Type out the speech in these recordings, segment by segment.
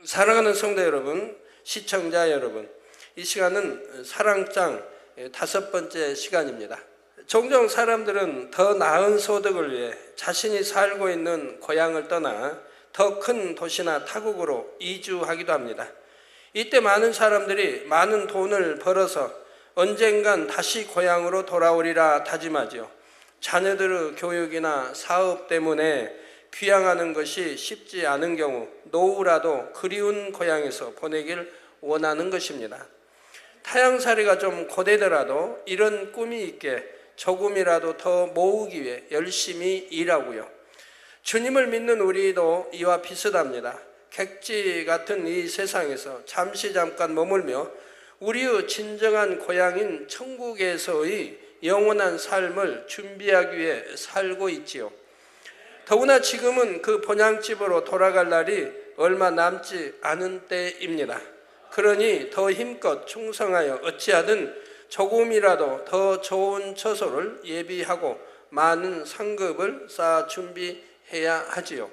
사랑하는 성도 여러분, 시청자 여러분, 이 시간은 사랑장 5번째 시간입니다. 종종 사람들은 더 나은 소득을 위해 자신이 살고 있는 고향을 떠나 더 큰 도시나 타국으로 이주하기도 합니다. 이때 많은 사람들이 많은 돈을 벌어서 언젠간 다시 고향으로 돌아오리라 다짐하지요. 자녀들의 교육이나 사업 때문에 귀향하는 것이 쉽지 않은 경우 노후라도 그리운 고향에서 보내길 원하는 것입니다. 타향살이가 좀 고되더라도 이런 꿈이 있게 조금이라도 더 모으기 위해 열심히 일하고요. 주님을 믿는 우리도 이와 비슷합니다. 객지 같은 이 세상에서 잠깐 머물며 우리의 진정한 고향인 천국에서의 영원한 삶을 준비하기 위해 살고 있지요. 더구나 지금은 그 본향집으로 돌아갈 날이 얼마 남지 않은 때입니다. 그러니 더 힘껏 충성하여 어찌하든 조금이라도 더 좋은 처소를 예비하고 많은 상급을 쌓아 준비해야 하지요.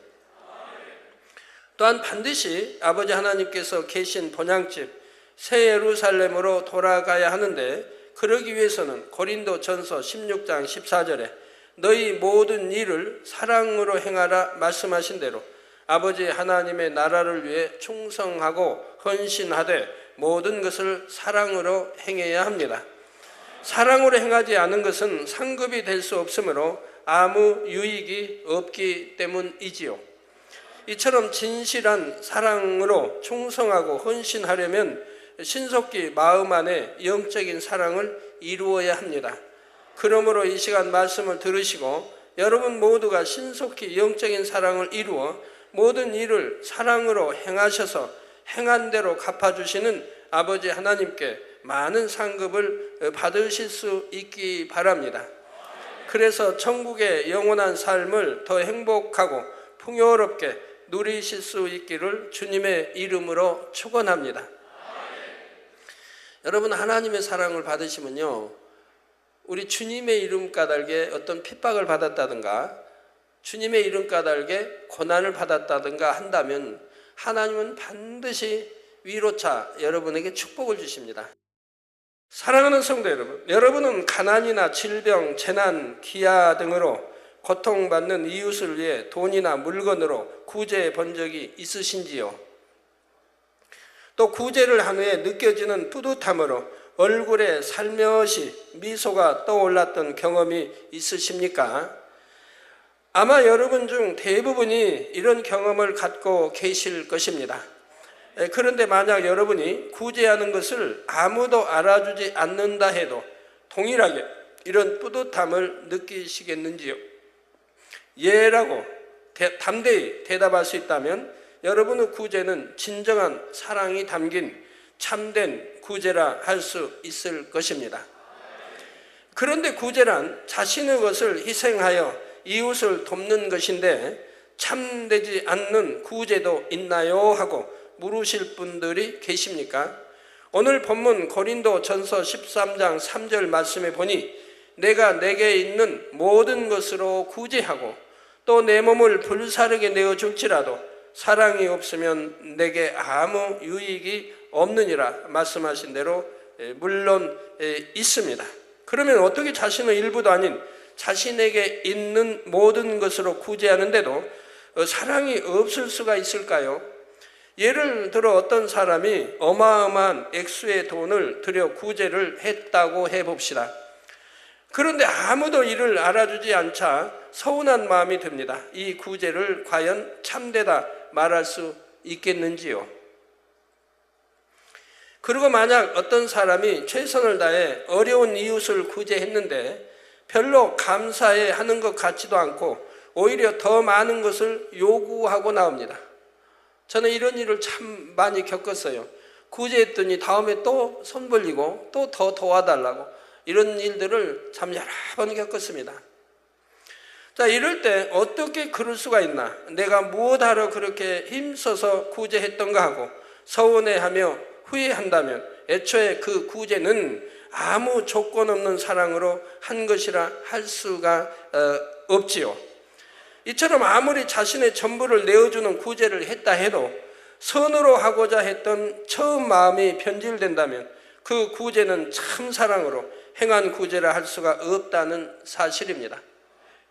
또한 반드시 아버지 하나님께서 계신 본향집 새 예루살렘으로 돌아가야 하는데, 그러기 위해서는 고린도전서 16장 14절에 너희 모든 일을 사랑으로 행하라 말씀하신 대로 아버지 하나님의 나라를 위해 충성하고 헌신하되 모든 것을 사랑으로 행해야 합니다. 사랑으로 행하지 않은 것은 상급이 될 수 없으므로 아무 유익이 없기 때문이지요. 이처럼 진실한 사랑으로 충성하고 헌신하려면 신속히 마음 안에 영적인 사랑을 이루어야 합니다. 그러므로 이 시간 말씀을 들으시고 여러분 모두가 신속히 영적인 사랑을 이루어 모든 일을 사랑으로 행하셔서 행한 대로 갚아주시는 아버지 하나님께 많은 상급을 받으실 수 있기 바랍니다. 그래서 천국의 영원한 삶을 더 행복하고 풍요롭게 누리실 수 있기를 주님의 이름으로 축원합니다. 여러분, 하나님의 사랑을 받으시면요, 우리 주님의 이름 까닭에 어떤 핍박을 받았다든가 주님의 이름 까닭에 고난을 받았다든가 한다면 하나님은 반드시 위로차 여러분에게 축복을 주십니다. 사랑하는 성도 여러분, 여러분은 가난이나 질병, 재난, 기아 등으로 고통받는 이웃을 위해 돈이나 물건으로 구제해 본 적이 있으신지요? 또 구제를 한 후에 느껴지는 뿌듯함으로 얼굴에 살며시 미소가 떠올랐던 경험이 있으십니까? 아마 여러분 중 대부분이 이런 경험을 갖고 계실 것입니다. 그런데 만약 여러분이 구제하는 것을 아무도 알아주지 않는다 해도 동일하게 이런 뿌듯함을 느끼시겠는지요? 예라고 담대히 대답할 수 있다면 여러분의 구제는 진정한 사랑이 담긴 참된 구제라 할 수 있을 것입니다. 그런데 구제란 자신의 것을 희생하여 이웃을 돕는 것인데 참되지 않는 구제도 있나요? 하고 물으실 분들이 계십니까? 오늘 본문 고린도전서 13장 3절 말씀에 보니 내가 내게 있는 모든 것으로 구제하고 또 내 몸을 불사르게 내어줄지라도 사랑이 없으면 내게 아무 유익이 없느니라 말씀하신 대로 물론 있습니다. 그러면 어떻게 자신의 일부도 아닌 자신에게 있는 모든 것으로 구제하는데도 사랑이 없을 수가 있을까요? 예를 들어 어떤 사람이 어마어마한 액수의 돈을 들여 구제를 했다고 해봅시다. 그런데 아무도 이를 알아주지 않자 서운한 마음이 듭니다. 이 구제를 과연 참되다 말할 수 있겠는지요? 그리고 만약 어떤 사람이 최선을 다해 어려운 이웃을 구제했는데 별로 감사해 하는 것 같지도 않고 오히려 더 많은 것을 요구하고 나옵니다. 저는 이런 일을 참 많이 겪었어요. 구제했더니 다음에 또 손 벌리고 또 더 도와달라고, 이런 일들을 참 여러 번 겪었습니다. 자, 이럴 때 어떻게 그럴 수가 있나? 내가 무엇하러 그렇게 힘써서 구제했던가 하고 서운해하며 후회한다면 애초에 그 구제는 아무 조건 없는 사랑으로 한 것이라 할 수가 없지요. 이처럼 아무리 자신의 전부를 내어주는 구제를 했다 해도 선으로 하고자 했던 처음 마음이 변질된다면 그 구제는 참 사랑으로 행한 구제라 할 수가 없다는 사실입니다.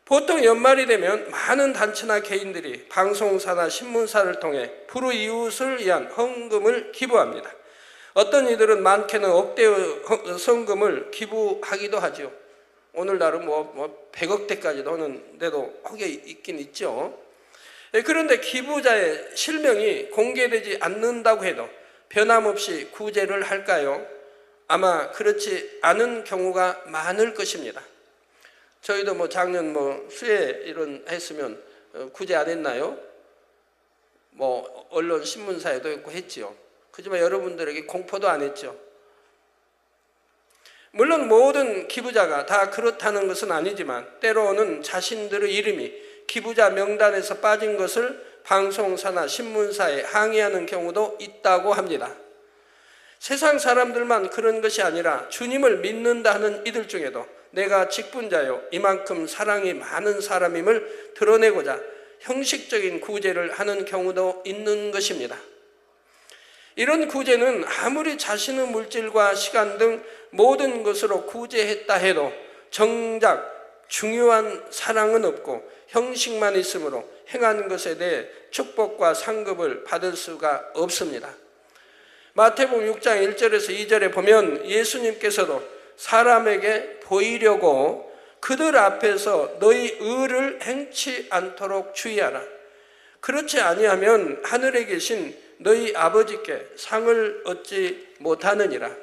보통 연말이 되면 많은 단체나 개인들이 방송사나 신문사를 통해 불우이웃을 위한 헌금을 기부합니다. 어떤 이들은 많게는 억대의 성금을 기부하기도 하죠. 오늘날은 100억대까지도 하는 데도 혹여 있긴 있죠. 그런데 기부자의 실명이 공개되지 않는다고 해도 변함없이 구제를 할까요? 아마 그렇지 않은 경우가 많을 것입니다. 저희도 작년 수해 이런 했으면 구제 안 했나요? 언론 신문사에도 있고 했지요. 그렇지만 여러분들에게 공포도 안 했죠. 물론 모든 기부자가 다 그렇다는 것은 아니지만 때로는 자신들의 이름이 기부자 명단에서 빠진 것을 방송사나 신문사에 항의하는 경우도 있다고 합니다. 세상 사람들만 그런 것이 아니라 주님을 믿는다 하는 이들 중에도 내가 직분자요 이만큼 사랑이 많은 사람임을 드러내고자 형식적인 구제를 하는 경우도 있는 것입니다. 이런 구제는 아무리 자신의 물질과 시간 등 모든 것으로 구제했다 해도 정작 중요한 사랑은 없고 형식만 있으므로 행한 것에 대해 축복과 상급을 받을 수가 없습니다. 마태복음 6장 1절에서 2절에 보면 예수님께서도 사람에게 보이려고 그들 앞에서 너희 의를 행치 않도록 주의하라. 그렇지 아니하면 하늘에 계신 너희 아버지께 상을 얻지 못하느니라.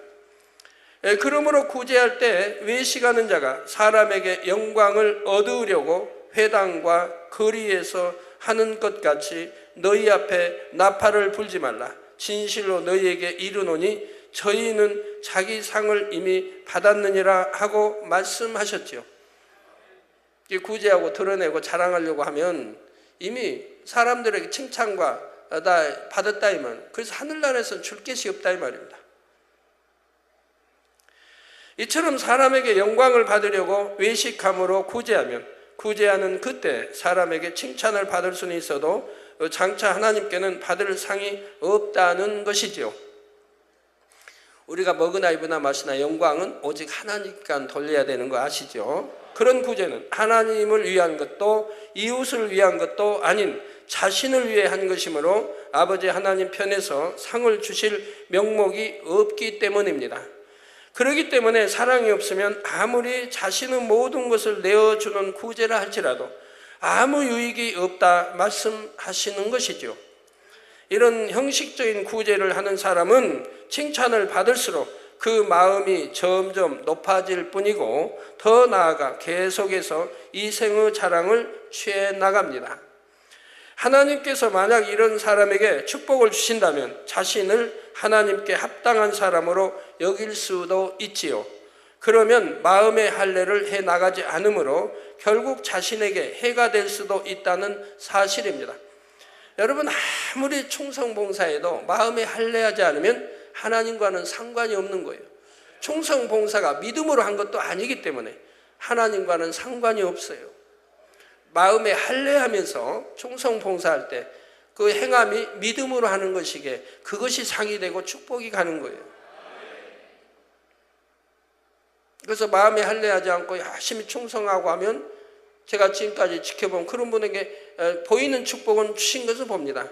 그러므로 구제할 때 외식하는 자가 사람에게 영광을 얻으려고 회당과 거리에서 하는 것 같이 너희 앞에 나팔을 불지 말라. 진실로 너희에게 이르노니 저희는 자기 상을 이미 받았느니라 하고 말씀하셨지요. 구제하고 드러내고 자랑하려고 하면 이미 사람들에게 칭찬과 다 받았다 이 말. 그래서 하늘나라에서는 줄 것이 없다 이 말입니다. 이처럼 사람에게 영광을 받으려고 외식함으로 구제하면 구제하는 그때 사람에게 칭찬을 받을 수는 있어도 장차 하나님께는 받을 상이 없다는 것이지요. 우리가 먹으나 입으나 마시나 영광은 오직 하나님께 돌려야 되는 거 아시죠? 그런 구제는 하나님을 위한 것도 이웃을 위한 것도 아닌 자신을 위해 한 것이므로 아버지 하나님 편에서 상을 주실 명목이 없기 때문입니다. 그렇기 때문에 사랑이 없으면 아무리 자신의 모든 것을 내어주는 구제라 할지라도 아무 유익이 없다 말씀하시는 것이죠. 이런 형식적인 구제를 하는 사람은 칭찬을 받을수록 그 마음이 점점 높아질 뿐이고 더 나아가 계속해서 이생의 자랑을 취해 나갑니다. 하나님께서 만약 이런 사람에게 축복을 주신다면 자신을 하나님께 합당한 사람으로 여길 수도 있지요. 그러면 마음의 할례를 해 나가지 않으므로 결국 자신에게 해가 될 수도 있다는 사실입니다. 여러분 아무리 충성봉사해도 마음에 할례하지 않으면 하나님과는 상관이 없는 거예요. 충성봉사가 믿음으로 한 것도 아니기 때문에 하나님과는 상관이 없어요. 마음에 할례하면서 충성봉사할 때 그 행함이 믿음으로 하는 것이기에 그것이 상이 되고 축복이 가는 거예요. 그래서 마음에 할례하지 않고 열심히 충성하고 하면 제가 지금까지 지켜본 그런 분에게 보이는 축복은 주신 것을 봅니다.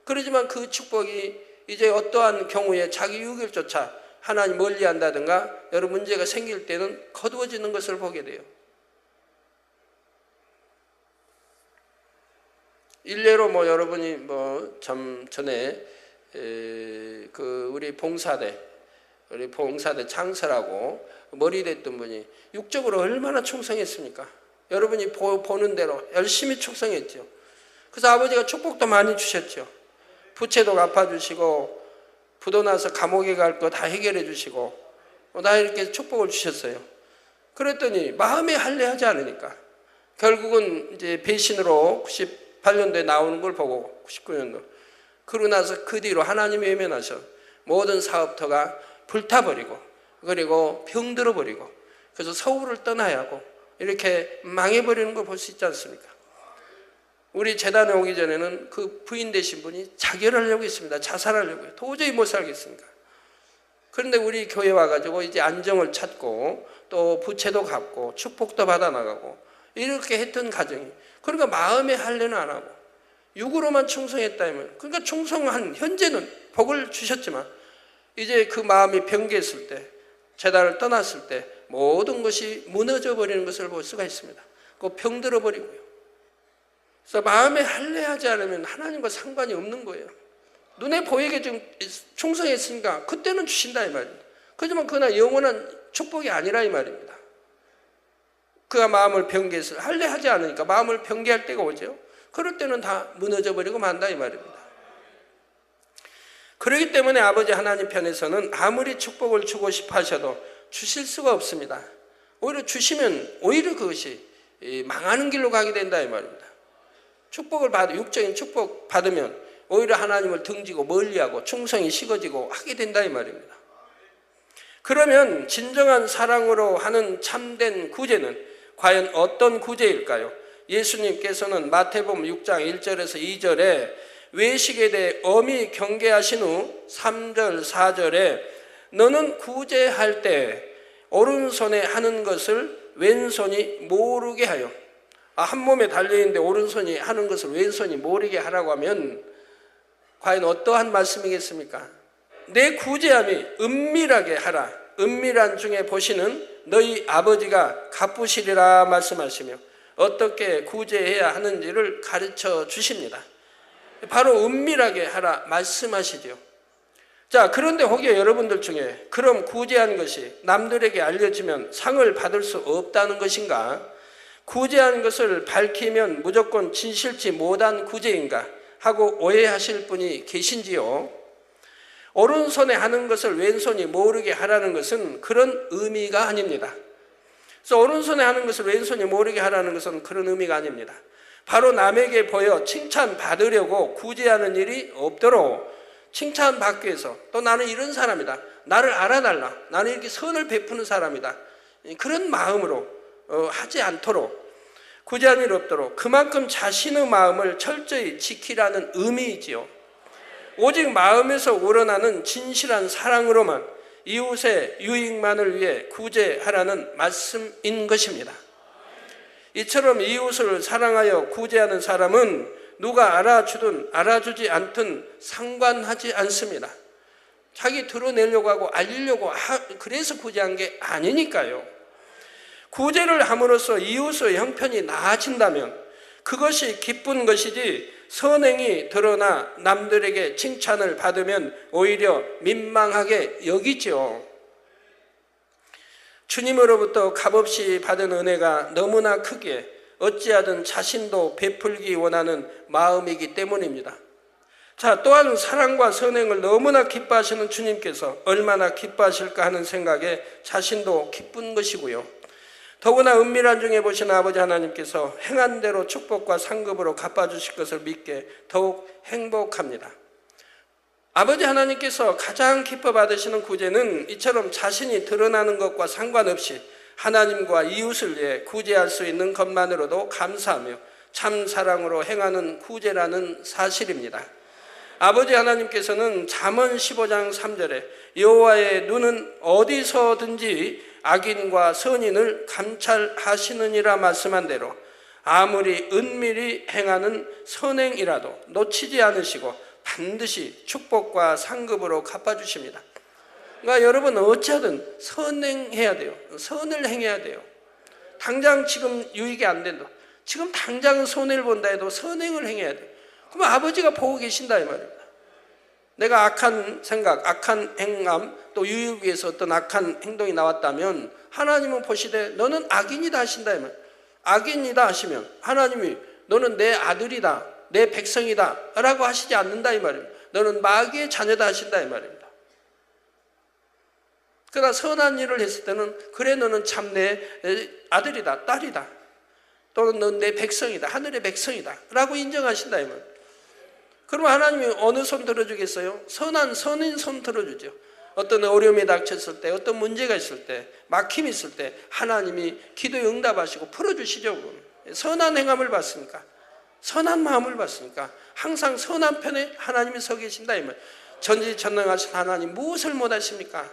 그러지만 그 축복이 이제 어떠한 경우에 자기 유익을 쫓아 하나님 멀리한다든가 여러 문제가 생길 때는 거두어지는 것을 보게 돼요. 일례로 여러분이 참 전에 우리 봉사대 창설하고 머리 됐던 분이 육적으로 얼마나 충성했습니까? 여러분이 보는 대로 열심히 충성했죠. 그래서 아버지가 축복도 많이 주셨죠. 부채도 갚아주시고 부도 나서 감옥에 갈 거 다 해결해 주시고 다 이렇게 축복을 주셨어요. 그랬더니 마음에 할례하지 않으니까 결국은 이제 배신으로 98년도에 나오는 걸 보고 99년도 그러고 나서 그 뒤로 하나님이 외면하셔 모든 사업터가 불타버리고 그리고 병들어버리고 그래서 서울을 떠나야 하고 이렇게 망해버리는 걸 볼 수 있지 않습니까? 우리 재단에 오기 전에는 그 부인 되신 분이 자결하려고 했습니다. 자살하려고요. 도저히 못 살겠으니까. 그런데 우리 교회 와가지고 이제 안정을 찾고 또 부채도 갚고 축복도 받아나가고 이렇게 했던 가정이, 그러니까 마음의 할례는 안 하고 육으로만 충성했다면, 그러니까 충성한 현재는 복을 주셨지만 이제 그 마음이 변개했을 때, 재단을 떠났을 때 모든 것이 무너져 버리는 것을 볼 수가 있습니다. 그 병들어 버리고요. 그래서 마음에 할례하지 않으면 하나님과 상관이 없는 거예요. 눈에 보이게 좀 충성했으니까 그때는 주신다 이 말입니다. 그렇지만 그러나 영원한 축복이 아니라 이 말입니다. 그가 마음을 변개해서 할례하지 않으니까 마음을 변개할 때가 오죠. 그럴 때는 다 무너져 버리고 만다 이 말입니다. 그렇기 때문에 아버지 하나님 편에서는 아무리 축복을 주고 싶어 하셔도 주실 수가 없습니다. 오히려 주시면 오히려 그것이 망하는 길로 가게 된다 이 말입니다. 축복을 받아, 육적인 축복 받으면 오히려 하나님을 등지고 멀리하고 충성이 식어지고 하게 된다 이 말입니다. 그러면 진정한 사랑으로 하는 참된 구제는 과연 어떤 구제일까요? 예수님께서는 마태복음 6장 1절에서 2절에 외식에 대해 엄히 경계하신 후 3절 4절에 너는 구제할 때 오른손에 하는 것을 왼손이 모르게 하여, 한 몸에 달려있는데 오른손이 하는 것을 왼손이 모르게 하라고 하면 과연 어떠한 말씀이겠습니까? 내 구제함이 은밀하게 하라. 은밀한 중에 보시는 너희 아버지가 갚으시리라 말씀하시며 어떻게 구제해야 하는지를 가르쳐 주십니다. 바로 은밀하게 하라 말씀하시죠. 자, 그런데 혹여 여러분들 중에 그럼 구제한 것이 남들에게 알려지면 상을 받을 수 없다는 것인가? 구제한 것을 밝히면 무조건 진실치 못한 구제인가? 하고 오해하실 분이 계신지요? 오른손에 하는 것을 왼손이 모르게 하라는 것은 그런 의미가 아닙니다. 그래서 오른손에 하는 것을 왼손이 모르게 하라는 것은 그런 의미가 아닙니다. 바로 남에게 보여 칭찬받으려고 구제하는 일이 없도록 칭찬받기 위해서, 또 나는 이런 사람이다, 나를 알아달라, 나는 이렇게 선을 베푸는 사람이다, 그런 마음으로 하지 않도록, 구제하는 일 없도록 그만큼 자신의 마음을 철저히 지키라는 의미이지요. 오직 마음에서 우러나는 진실한 사랑으로만 이웃의 유익만을 위해 구제하라는 말씀인 것입니다. 이처럼 이웃을 사랑하여 구제하는 사람은 누가 알아주든 알아주지 않든 상관하지 않습니다. 자기 드러내려고 하고 알리려고 그래서 구제한 게 아니니까요. 구제를 함으로써 이웃의 형편이 나아진다면 그것이 기쁜 것이지, 선행이 드러나 남들에게 칭찬을 받으면 오히려 민망하게 여기죠. 주님으로부터 값없이 받은 은혜가 너무나 크기에 어찌하든 자신도 베풀기 원하는 마음이기 때문입니다. 자, 또한 사랑과 선행을 너무나 기뻐하시는 주님께서 얼마나 기뻐하실까 하는 생각에 자신도 기쁜 것이고요. 더구나 은밀한 중에 보신 아버지 하나님께서 행한 대로 축복과 상급으로 갚아주실 것을 믿게 더욱 행복합니다. 아버지 하나님께서 가장 기뻐 받으시는 구제는 이처럼 자신이 드러나는 것과 상관없이 하나님과 이웃을 위해 구제할 수 있는 것만으로도 감사하며 참 사랑으로 행하는 구제라는 사실입니다. 아버지 하나님께서는 잠언 15장 3절에 여호와의 눈은 어디서든지 악인과 선인을 감찰하시느니라 말씀한 대로 아무리 은밀히 행하는 선행이라도 놓치지 않으시고 반드시 축복과 상급으로 갚아주십니다. 그러니까 여러분 어찌하든 선행해야 돼요. 선을 행해야 돼요. 당장 지금 유익이 안 된다, 지금 당장 손해를 본다 해도 선행을 행해야 돼요. 그럼 아버지가 보고 계신다 이 말입니다. 내가 악한 생각, 악한 행함, 또 유익을 위해서 어떤 악한 행동이 나왔다면 하나님은 보시되 너는 악인이다 하신다 이 말. 악인이다 하시면 하나님이 너는 내 아들이다, 내 백성이다 라고 하시지 않는다 이 말입니다. 너는 마귀의 자녀다 하신다 이 말입니다. 그러나 선한 일을 했을 때는 그래 너는 참 내 아들이다, 딸이다, 또는 넌 내 백성이다, 하늘의 백성이다 라고 인정하신다 이 말입니다. 그럼 하나님이 어느 손 들어주겠어요? 선한 선인 손 들어주죠. 어떤 어려움이 닥쳤을 때, 어떤 문제가 있을 때, 막힘이 있을 때 하나님이 기도에 응답하시고 풀어주시죠. 선한 행함을 받습니까? 선한 마음을 봤으니까 항상 선한 편에 하나님이 서 계신다 이 말. 전지전능하신 하나님 무엇을 못하십니까?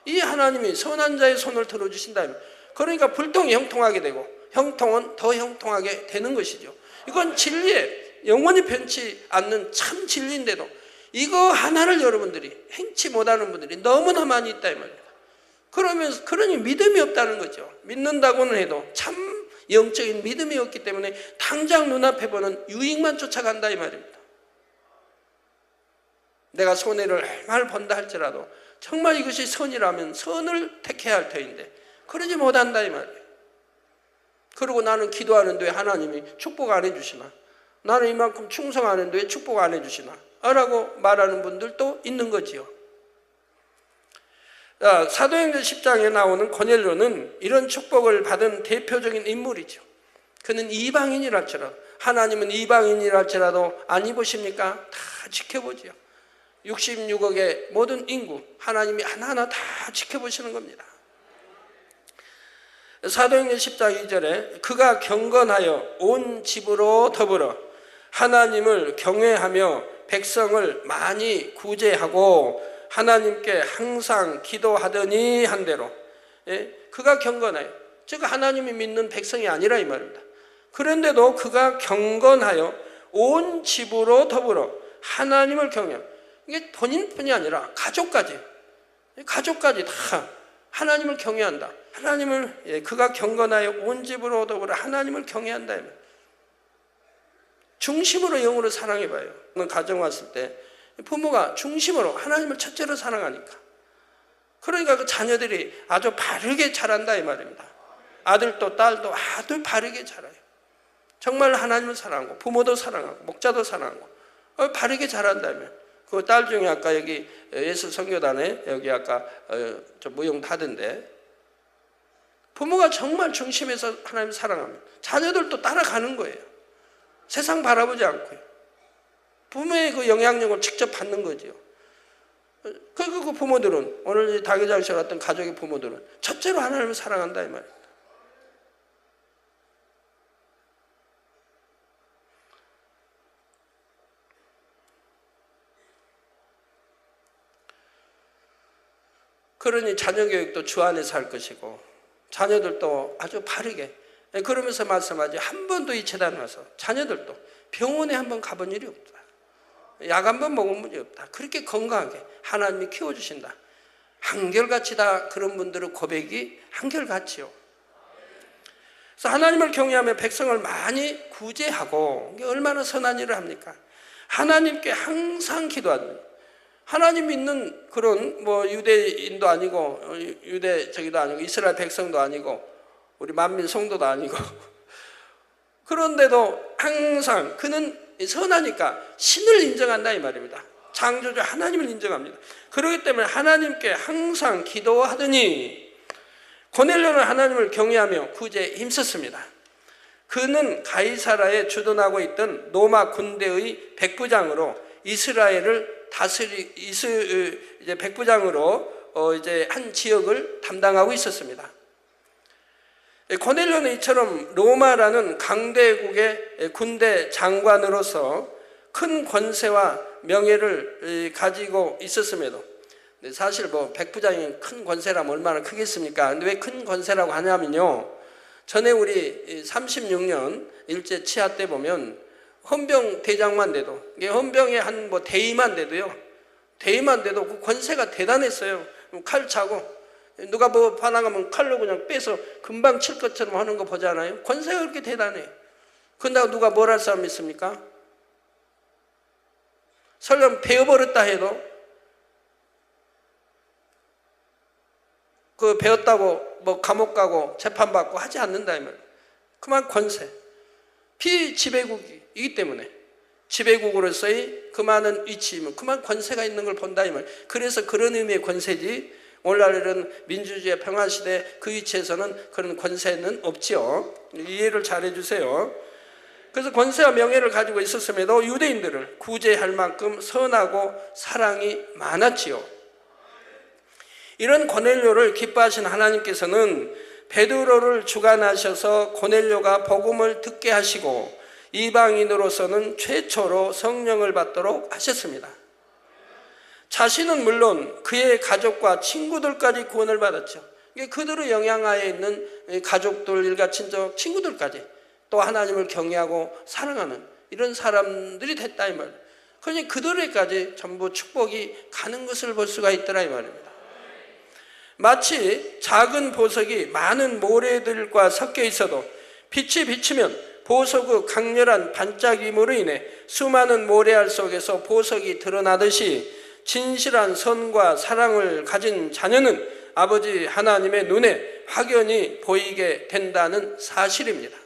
이 하나님이 선한 자의 손을 들어주신다 이 말. 그러니까 불통이 형통하게 되고 형통은 더 형통하게 되는 것이죠. 이건 진리에 영원히 변치 않는 참 진리인데도 이거 하나를 여러분들이 행치 못하는 분들이 너무나 많이 있다 이 말입니다. 그러니 믿음이 없다는 거죠. 믿는다고는 해도 참 영적인 믿음이 없기 때문에 당장 눈앞에 보는 유익만 쫓아간다 이 말입니다. 내가 손해를 얼마나 번다 할지라도 정말 이것이 선이라면 선을 택해야 할 터인데 그러지 못한다 이 말이에요. 그리고 나는 기도하는데 왜 하나님이 축복 안 해주시나? 나는 이만큼 충성하는데 왜 축복 안 해주시나? 라고 말하는 분들도 있는 거지요. 사도행전 10장에 나오는 고넬료는 이런 축복을 받은 대표적인 인물이죠. 그는 이방인이랄지라도 하나님은 이방인이랄지라도 안 입으십니까? 다 지켜보지요. 66억의 모든 인구 하나님이 하나하나 다 지켜보시는 겁니다. 사도행전 10장 2절에 그가 경건하여 온 집으로 더불어 하나님을 경외하며 백성을 많이 구제하고 하나님께 항상 기도하더니 한 대로. 그가 경건하여, 즉 하나님이 믿는 백성이 아니라 이 말입니다. 그런데도 그가 경건하여 온 집으로 더불어 하나님을 경외하며, 이게 본인뿐이 아니라 가족까지 다 하나님을 경외한다. 하나님을, 그가 경건하여 온 집으로 더불어 하나님을 경외한다. 중심으로 영으로 사랑해봐요. 가정 왔을 때 부모가 중심으로 하나님을 첫째로 사랑하니까, 그러니까 그 자녀들이 아주 바르게 자란다 이 말입니다. 아들도 딸도 아주 바르게 자라요. 정말 하나님을 사랑하고 부모도 사랑하고 목자도 사랑하고 바르게 자란다면, 그 딸 중에 아까 여기 예수 선교단에 여기 아까 좀 무용도 하던데, 부모가 정말 중심에서 하나님을 사랑하면 자녀들도 따라가는 거예요. 세상 바라보지 않고요. 부모의 그 영향력을 직접 받는 거죠. 그 부모들은, 오늘 다교장실 왔던 가족의 부모들은 첫째로 하나님을 사랑한다 이 말입니다. 그러니 자녀 교육도 주 안에서 할 것이고 자녀들도 아주 바르게, 그러면서 말씀하지, 한 번도 이 재단 와서 자녀들도 병원에 한 번 가본 일이 없다. 약 한 번 먹은 일이 없다. 그렇게 건강하게 하나님이 키워주신다. 한결같이 다 그런 분들의 고백이 한결같지요. 그래서 하나님을 경외하며 백성을 많이 구제하고, 이게 얼마나 선한 일을 합니까? 하나님께 항상 기도하는, 하나님 믿는 그런 뭐 유대인도 아니고 유대적이도 아니고 이스라엘 백성도 아니고 우리 만민 성도도 아니고 그런데도 항상 그는 선하니까 신을 인정한다 이 말입니다. 창조주 하나님을 인정합니다. 그렇기 때문에 하나님께 항상 기도하더니 고넬료는 하나님을 경외하며 구제에 힘썼습니다. 그는 가이사라에 주둔하고 있던 로마 군대의 백부장으로 이스라엘을 이제 백부장으로 이제 한 지역을 담당하고 있었습니다. 고넬료는 이처럼 로마라는 강대국의 군대 장관으로서 큰 권세와 명예를 가지고 있었음에도, 사실 뭐 백부장이 큰 권세라면 얼마나 크겠습니까? 근데 왜 큰 권세라고 하냐면요, 전에 우리 36년 일제 치하 때 보면 헌병 대장만 돼도, 헌병의 한 뭐 대위만 돼도요, 대위만 돼도 그 권세가 대단했어요. 칼 차고 누가 뭐 반항하면 칼로 그냥 빼서 금방 칠 것처럼 하는 거 보잖아요. 권세가 그렇게 대단해요. 그런데 누가 뭘 할 사람이 있습니까? 설령 배워버렸다 해도 그 배웠다고 뭐 감옥 가고 재판받고 하지 않는다 이 말. 그만 권세. 비지배국이기 때문에 지배국으로서의 그 많은 위치이면 그만 권세가 있는 걸 본다 이 말. 그래서 그런 의미의 권세지, 오늘날은 민주주의 평화시대 그 위치에서는 그런 권세는 없지요. 이해를 잘 해주세요. 그래서 권세와 명예를 가지고 있었음에도 유대인들을 구제할 만큼 선하고 사랑이 많았지요. 이런 고넬료를 기뻐하신 하나님께서는 베드로를 주관하셔서 고넬료가 복음을 듣게 하시고 이방인으로서는 최초로 성령을 받도록 하셨습니다. 자신은 물론 그의 가족과 친구들까지 구원을 받았죠. 그들의 영향하에 있는 가족들, 일가 친척, 친구들까지 또 하나님을 경외하고 사랑하는 이런 사람들이 됐다 이 말이에요. 그러니 그들에까지 전부 축복이 가는 것을 볼 수가 있더라 이 말입니다. 마치 작은 보석이 많은 모래들과 섞여 있어도 빛이 비치면 보석의 강렬한 반짝임으로 인해 수많은 모래알 속에서 보석이 드러나듯이 진실한 선과 사랑을 가진 자녀는 아버지 하나님의 눈에 확연히 보이게 된다는 사실입니다.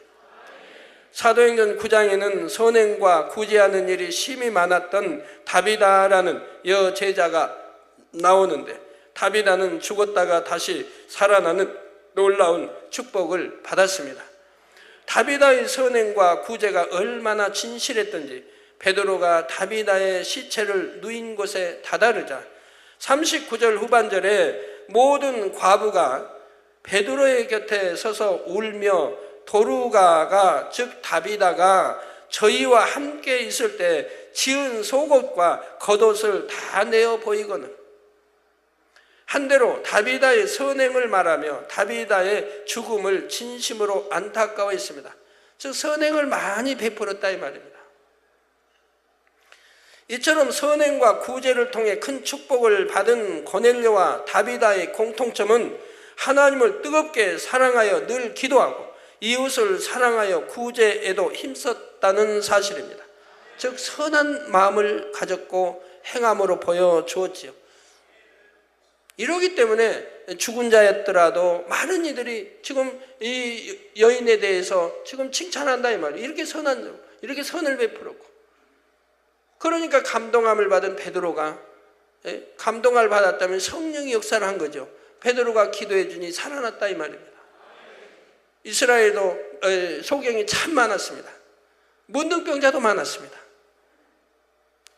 사도행전 9장에는 선행과 구제하는 일이 심히 많았던 다비다라는 여제자가 나오는데, 다비다는 죽었다가 다시 살아나는 놀라운 축복을 받았습니다. 다비다의 선행과 구제가 얼마나 진실했던지 베드로가 다비다의 시체를 누인 곳에 다다르자 39절 후반절에 모든 과부가 베드로의 곁에 서서 울며 도루가가 즉 다비다가 저희와 함께 있을 때 지은 속옷과 겉옷을 다 내어 보이거늘 한대로 다비다의 선행을 말하며 다비다의 죽음을 진심으로 안타까워했습니다. 즉 선행을 많이 베풀었다 이 말입니다. 이처럼 선행과 구제를 통해 큰 축복을 받은 고넬료와 다비다의 공통점은 하나님을 뜨겁게 사랑하여 늘 기도하고 이웃을 사랑하여 구제에도 힘썼다는 사실입니다. 즉 선한 마음을 가졌고 행함으로 보여주었지요. 이러기 때문에 죽은 자였더라도 많은 이들이 지금 이 여인에 대해서 지금 칭찬한다 이 말이에요. 이렇게 선한, 이렇게 선을 베풀었고, 그러니까 감동함을 받은 베드로가, 감동을 받았다면 성령이 역사를 한 거죠. 베드로가 기도해 주니 살아났다 이 말입니다. 이스라엘도 소경이 참 많았습니다. 문둥병자도 많았습니다.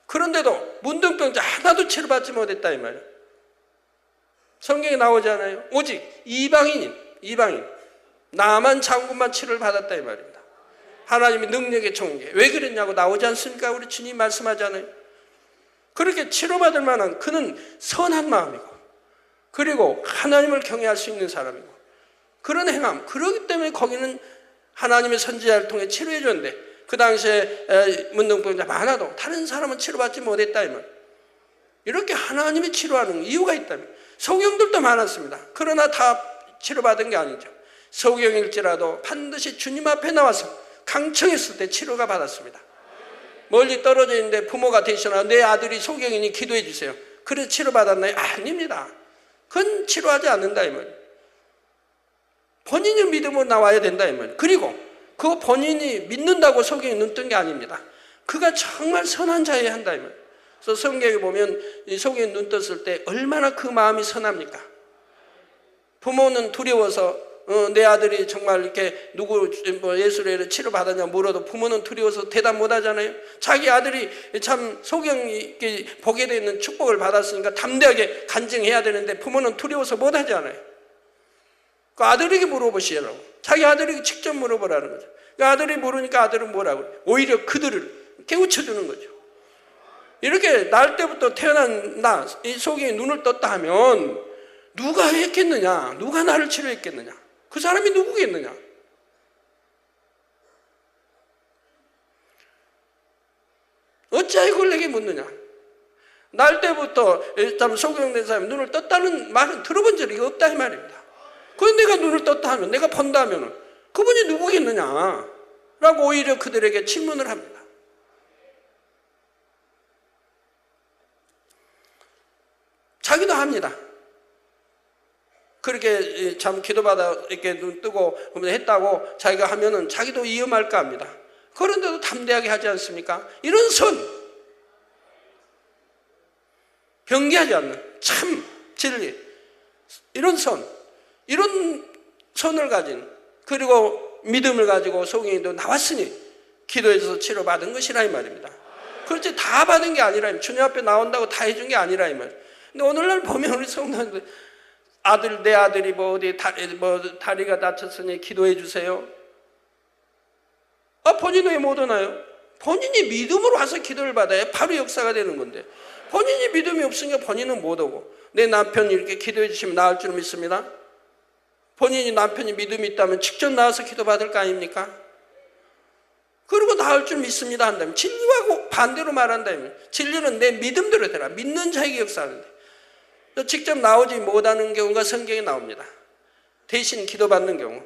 그런데도 문둥병자 하나도 치료받지 못했다 이 말이에요. 성경에 나오잖아요. 오직 이방인 나만 장군만 치료를 받았다 이 말입니다. 하나님이 능력의 총계. 왜 그랬냐고 나오지 않습니까? 우리 주님 말씀하잖아요. 그렇게 치료받을 만한 그는 선한 마음이고, 그리고 하나님을 경외할 수 있는 사람이고, 그런 행함, 그렇기 때문에 거기는 하나님의 선지자를 통해 치료해 줬는데, 그 당시에 문둥병자 많아도 다른 사람은 치료받지 못했다 이 말. 이렇게 하나님이 치료하는 이유가 있다면, 소경들도 많았습니다. 그러나 다 치료받은 게 아니죠. 소경일지라도 반드시 주님 앞에 나와서 강청했을 때 치료가 받았습니다. 멀리 떨어져 있는데 부모가 대신하여 내 아들이 소경이니 기도해 주세요. 그래서 치료받았나요? 아닙니다. 그건 치료하지 않는다 이 말이에요. 본인이 믿음으로 나와야 된다 이 말이에요. 그리고 그 본인이 믿는다고 소경이 눈 뜬 게 아닙니다. 그가 정말 선한 자여야 한다 이 말이에요. 그래서 성경에 보면 이 소경이 눈 떴을 때 얼마나 그 마음이 선합니까? 부모는 두려워서 내 아들이 정말 이렇게 누구 예수를 치료받았냐 물어도 부모는 두려워서 대답 못 하잖아요. 자기 아들이 참 소경이 보게 되는 축복을 받았으니까 담대하게 간증해야 되는데 부모는 두려워서 못 하잖아요. 그 아들에게 물어보시라고. 자기 아들에게 직접 물어보라는 거죠. 그 아들이 모르니까 아들은 뭐라고 해요? 오히려 그들을 깨우쳐주는 거죠. 이렇게 날 때부터 태어난 나, 이 소경이 눈을 떴다 하면 누가 했겠느냐? 누가 나를 치료했겠느냐? 그 사람이 누구겠느냐? 어찌하여 그걸 내게 묻느냐? 날 때부터 참 소경된 사람이 눈을 떴다는 말은 들어본 적이 없다 이 말입니다. 그런데 내가 눈을 떴다 하면, 내가 본다 하면 그분이 누구겠느냐? 라고 오히려 그들에게 질문을 합니다. 자기도 합니다. 그렇게 참 기도받아 이렇게 눈 뜨고 했다고 자기가 하면은 자기도 위험할까 합니다. 그런데도 담대하게 하지 않습니까? 이런 선, 변개하지 않는 참 진리, 이런 선, 이런 선을 가진, 그리고 믿음을 가지고 소경이도 나왔으니 기도해서 치료받은 것이라 이 말입니다. 그렇지 다 받은 게 아니라, 주님 앞에 나온다고 다 해준 게 아니라 이 말. 근데 오늘날 보면 우리 성도들 내 아들이 어디 다리가 다쳤으니 기도해 주세요. 본인은 왜 못 오나요? 본인이 믿음으로 와서 기도를 받아야 바로 역사가 되는 건데, 본인이 믿음이 없으니까 본인은 못 오고, 내 남편이 이렇게 기도해 주시면 나을 줄 믿습니다. 본인이 남편이 믿음이 있다면 직접 나와서 기도 받을 거 아닙니까? 그리고 나을 줄 믿습니다 한다면, 진리하고 반대로 말한다면, 진리는 내 믿음대로 되라, 믿는 자에게 역사하는데, 직접 나오지 못하는 경우가 성경에 나옵니다. 대신 기도받는 경우,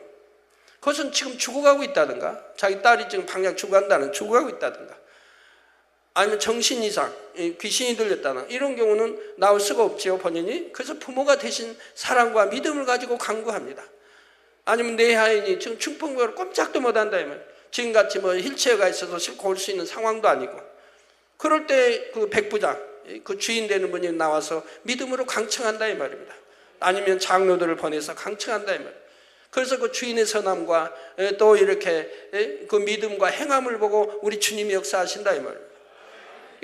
그것은 지금 죽어가고 있다든가, 자기 딸이 지금 당장 죽어가고 있다든가, 아니면 정신 이상, 귀신이 들렸다나, 이런 경우는 나올 수가 없지요, 본인이. 그래서 부모가 대신 사랑과 믿음을 가지고 간구합니다. 아니면 내 하인이 지금 중풍병으로 꼼짝도 못한다면, 지금같이 휠체어가 있어서 싣고 올 수 있는 상황도 아니고, 그럴 때 그 백부장, 그 주인 되는 분이 나와서 믿음으로 강청한다 이 말입니다. 아니면 장로들을 보내서 강청한다 이 말입니다. 그래서 그 주인의 선함과 또 이렇게 그 믿음과 행함을 보고 우리 주님이 역사하신다 이 말입니다.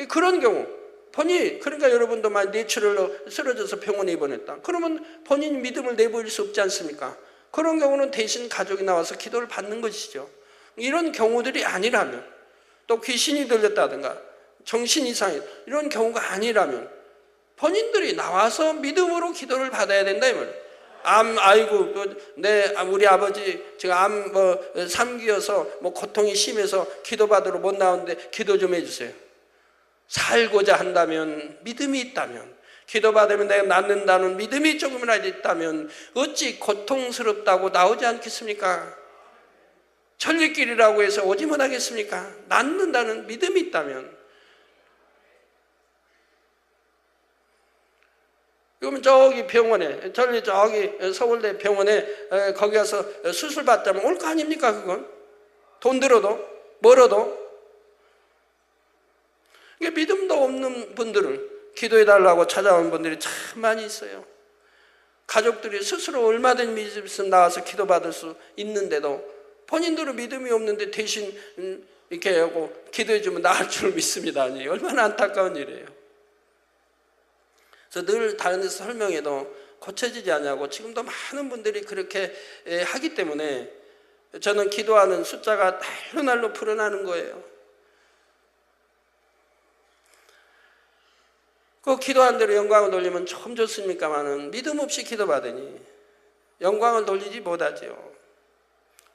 그런 경우, 그러니까 여러분도 만약 뇌출혈로 쓰러져서 병원에 입원했다, 그러면 본인이 믿음을 내보일 수 없지 않습니까? 그런 경우는 대신 가족이 나와서 기도를 받는 것이죠. 이런 경우들이 아니라면, 또 귀신이 들렸다든가 정신 이상이 이런 경우가 아니라면 본인들이 나와서 믿음으로 기도를 받아야 된다 이 말이에요. 우리 아버지 지금 3기여서 고통이 심해서 기도받으러 못 나오는데 기도 좀 해주세요. 살고자 한다면, 믿음이 있다면, 기도받으면 내가 낫는다는 믿음이 조금이라도 있다면 어찌 고통스럽다고 나오지 않겠습니까? 천리길이라고 해서 오지 못하겠습니까? 낫는다는 믿음이 있다면. 그러면 저기 병원에, 저기 서울대 병원에 거기 가서 수술 받자면 올 거 아닙니까? 그건 돈 들어도 멀어도. 믿음도 없는 분들은, 기도해달라고 찾아온 분들이 참 많이 있어요. 가족들이 스스로 얼마든지 믿음 있으면 나와서 기도받을 수 있는데도 본인들은 믿음이 없는데 대신 이렇게 하고 기도해주면 나을 줄 믿습니다. 아니, 얼마나 안타까운 일이에요. 그래서 늘 다른 데서 설명해도 고쳐지지 않냐고, 지금도 많은 분들이 그렇게 하기 때문에 저는 기도하는 숫자가 날로 날로 불어나는 거예요. 그 기도한 대로 영광을 돌리면 좀 좋습니까만은, 믿음 없이 기도받으니 영광을 돌리지 못하죠.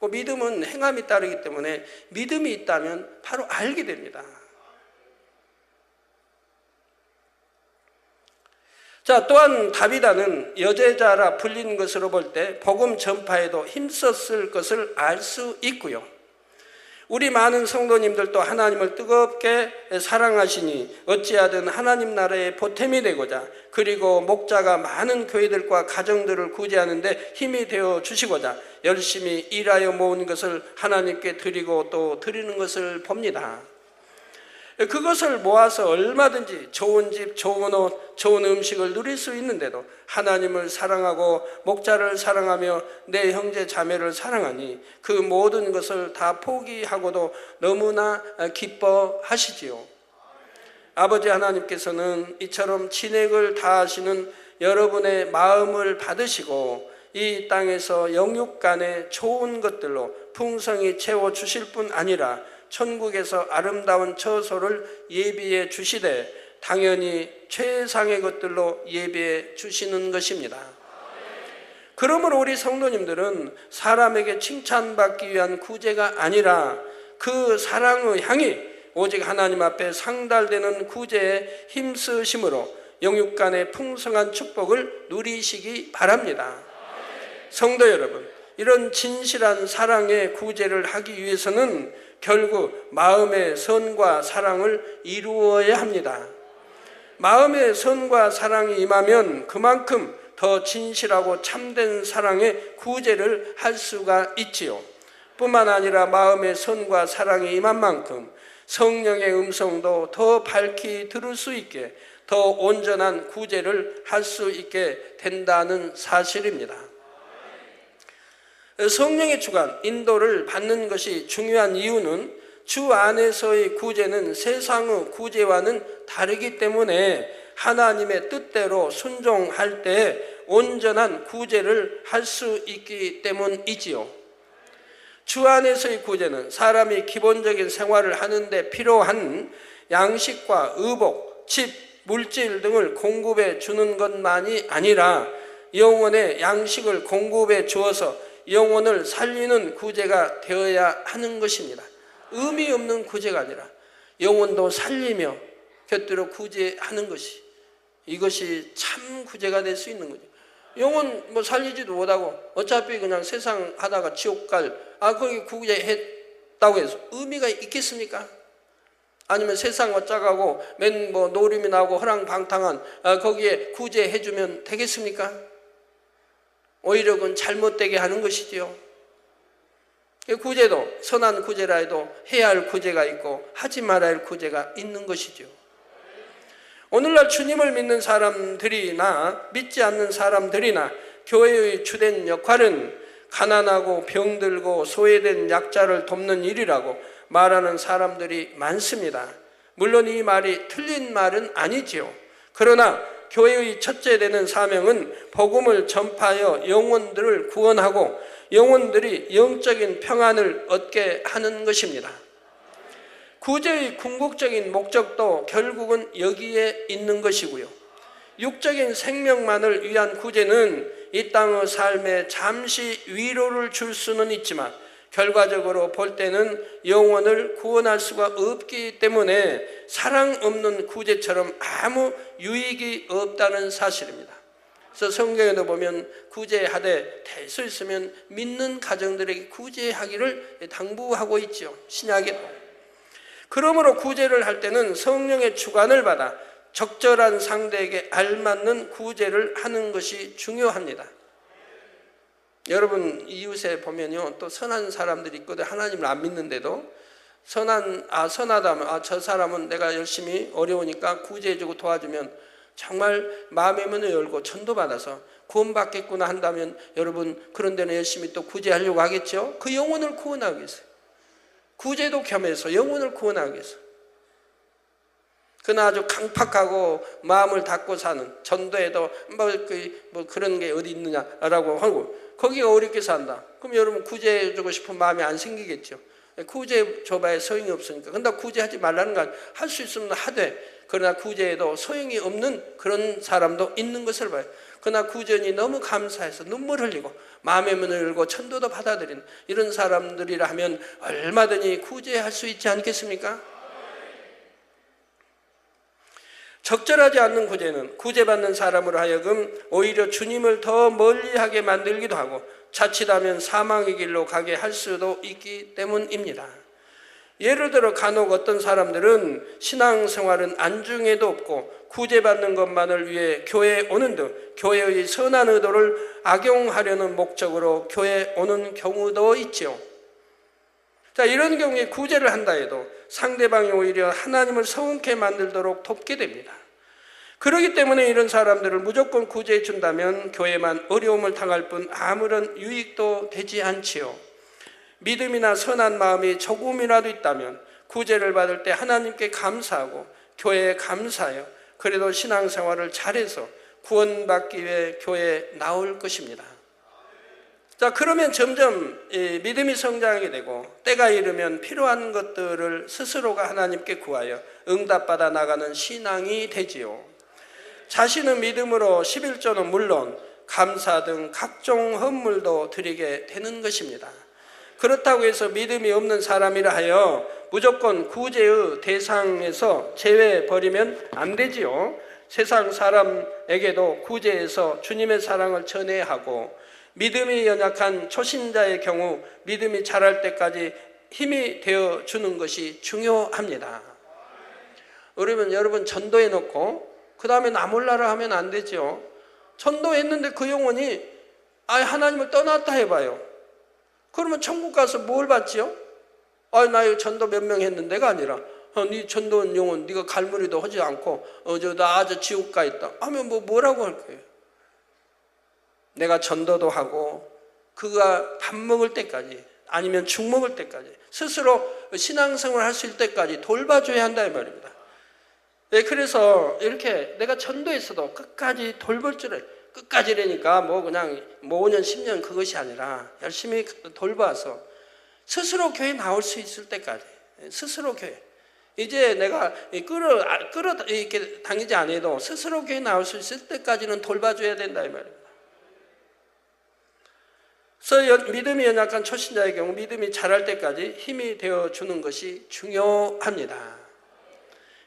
그 믿음은 행함이 따르기 때문에 믿음이 있다면 바로 알게 됩니다. 자, 또한 다비다는 여제자라 불린 것으로 볼 때 복음 전파에도 힘썼을 것을 알 수 있고요. 우리 많은 성도님들도 하나님을 뜨겁게 사랑하시니 어찌하든 하나님 나라의 보탬이 되고자, 그리고 목자가 많은 교회들과 가정들을 구제하는데 힘이 되어 주시고자 열심히 일하여 모은 것을 하나님께 드리고 또 드리는 것을 봅니다. 그것을 모아서 얼마든지 좋은 집, 좋은 옷, 좋은 음식을 누릴 수 있는데도 하나님을 사랑하고 목자를 사랑하며 내 형제 자매를 사랑하니 그 모든 것을 다 포기하고도 너무나 기뻐하시지요. 아버지 하나님께서는 이처럼 진액을 다하시는 여러분의 마음을 받으시고 이 땅에서 영육간의 좋은 것들로 풍성히 채워주실 뿐 아니라 천국에서 아름다운 처소를 예비해 주시되 당연히 최상의 것들로 예비해 주시는 것입니다. 그러므로 우리 성도님들은 사람에게 칭찬받기 위한 구제가 아니라 그 사랑의 향이 오직 하나님 앞에 상달되는 구제에 힘쓰심으로 영육간의 풍성한 축복을 누리시기 바랍니다. 성도 여러분, 이런 진실한 사랑의 구제를 하기 위해서는 결국 마음의 선과 사랑을 이루어야 합니다. 마음의 선과 사랑이 임하면 그만큼 더 진실하고 참된 사랑의 구제를 할 수가 있지요. 뿐만 아니라 마음의 선과 사랑이 임한 만큼 성령의 음성도 더 밝히 들을 수 있게 더 온전한 구제를 할 수 있게 된다는 사실입니다. 성령의 주관, 인도를 받는 것이 중요한 이유는 주 안에서의 구제는 세상의 구제와는 다르기 때문에 하나님의 뜻대로 순종할 때 온전한 구제를 할 수 있기 때문이지요. 주 안에서의 구제는 사람이 기본적인 생활을 하는데 필요한 양식과 의복, 집, 물질 등을 공급해 주는 것만이 아니라 영혼의 양식을 공급해 주어서 영혼을 살리는 구제가 되어야 하는 것입니다. 의미 없는 구제가 아니라 영혼도 살리며 곁들여 구제하는 것이, 이것이 참 구제가 될 수 있는 거죠. 영혼 뭐 살리지도 못하고 어차피 그냥 세상 하다가 지옥 거기 구제했다고 해서 의미가 있겠습니까? 아니면 세상 어쩌가고 맨 뭐 노림이 나고 허랑방탕한 거기에 구제해주면 되겠습니까? 오히려 그건 잘못되게 하는 것이지요. 구제도 선한 구제라 해도 해야 할 구제가 있고 하지 말아야 할 구제가 있는 것이죠. 오늘날 주님을 믿는 사람들이나 믿지 않는 사람들이나 교회의 주된 역할은 가난하고 병들고 소외된 약자를 돕는 일이라고 말하는 사람들이 많습니다. 물론 이 말이 틀린 말은 아니지요. 그러나 교회의 첫째 되는 사명은 복음을 전파하여 영혼들을 구원하고 영혼들이 영적인 평안을 얻게 하는 것입니다. 구제의 궁극적인 목적도 결국은 여기에 있는 것이고요. 육적인 생명만을 위한 구제는 이 땅의 삶에 잠시 위로를 줄 수는 있지만 결과적으로 볼 때는 영혼을 구원할 수가 없기 때문에 사랑 없는 구제처럼 아무 유익이 없다는 사실입니다. 그래서 성경에도 보면 구제하되 될 수 있으면 믿는 가정들에게 구제하기를 당부하고 있죠. 신약에도. 그러므로 구제를 할 때는 성령의 주관을 받아 적절한 상대에게 알맞는 구제를 하는 것이 중요합니다. 여러분 이웃에 보면요, 또 선한 사람들이 있거든. 하나님을 안 믿는데도 선하다면 저 사람은 내가 열심히 어려우니까 구제해주고 도와주면 정말 마음의 문을 열고 전도받아서 구원받겠구나 한다면 여러분 그런 데는 열심히 또 구제하려고 하겠죠. 그 영혼을 구원하기 위해서, 구제도 겸해서 영혼을 구원하기 위해서. 그러나 아주 강팍하고 마음을 닫고 사는, 전도에도 뭐 그런 게 어디 있느냐라고 하고 거기가 어렵게 산다. 그럼 여러분 구제해주고 싶은 마음이 안 생기겠죠. 구제해줘봐야 소용이 없으니까. 근데 구제하지 말라는 건 할 수 있으면 하되, 그러나 구제해도 소용이 없는 그런 사람도 있는 것을 봐요. 그러나 구제니 너무 감사해서 눈물 흘리고 마음의 문을 열고 천도도 받아들이는 이런 사람들이라 하면 얼마든지 구제할 수 있지 않겠습니까? 적절하지 않는 구제는 구제받는 사람으로 하여금 오히려 주님을 더 멀리하게 만들기도 하고 자칫하면 사망의 길로 가게 할 수도 있기 때문입니다. 예를 들어 간혹 어떤 사람들은 신앙생활은 안중에도 없고 구제받는 것만을 위해 교회에 오는 등 교회의 선한 의도를 악용하려는 목적으로 교회에 오는 경우도 있죠. 자, 이런 경우에 구제를 한다 해도 상대방이 오히려 하나님을 서운케 만들도록 돕게 됩니다. 그렇기 때문에 이런 사람들을 무조건 구제해 준다면 교회만 어려움을 당할 뿐 아무런 유익도 되지 않지요. 믿음이나 선한 마음이 조금이라도 있다면 구제를 받을 때 하나님께 감사하고 교회에 감사하여 그래도 신앙생활을 잘해서 구원받기 위해 교회에 나올 것입니다. 자, 그러면 점점 믿음이 성장하게 되고 때가 이르면 필요한 것들을 스스로가 하나님께 구하여 응답받아 나가는 신앙이 되지요. 자신의 믿음으로 11조는 물론 감사 등 각종 헌물도 드리게 되는 것입니다. 그렇다고 해서 믿음이 없는 사람이라 하여 무조건 구제의 대상에서 제외해버리면 안 되지요. 세상 사람에게도 구제해서 주님의 사랑을 전해야 하고 믿음이 연약한 초신자의 경우 믿음이 자랄 때까지 힘이 되어주는 것이 중요합니다. 그러면 여러분 전도해 놓고 그 다음에 나 몰라라 하면 안 되죠. 전도했는데 그 영혼이 하나님을 떠났다 해봐요. 그러면 천국 가서 뭘 받지요? 나 이거 전도 몇 명 했는데가 아니라 네 전도한 영혼 네가 갈무리도 하지 않고 나 지옥 가 있다 하면 뭐라고 할 거예요? 내가 전도도 하고 그가 밥 먹을 때까지 아니면 죽 먹을 때까지 스스로 신앙생활 할 수 있을 때까지 돌봐줘야 한다 이 말입니다. 네, 그래서 이렇게 내가 전도했어도 끝까지 돌볼 줄 알아요. 끝까지라니까 그냥 5년 10년 그것이 아니라 열심히 돌봐서 스스로 교회 나올 수 있을 때까지. 스스로 교회. 이제 내가 이렇게 다니지 않아도 스스로 교회 나올 수 있을 때까지는 돌봐줘야 된다 이 말입니다. 그래서 믿음이 연약한 초신자의 경우 믿음이 자랄 때까지 힘이 되어주는 것이 중요합니다.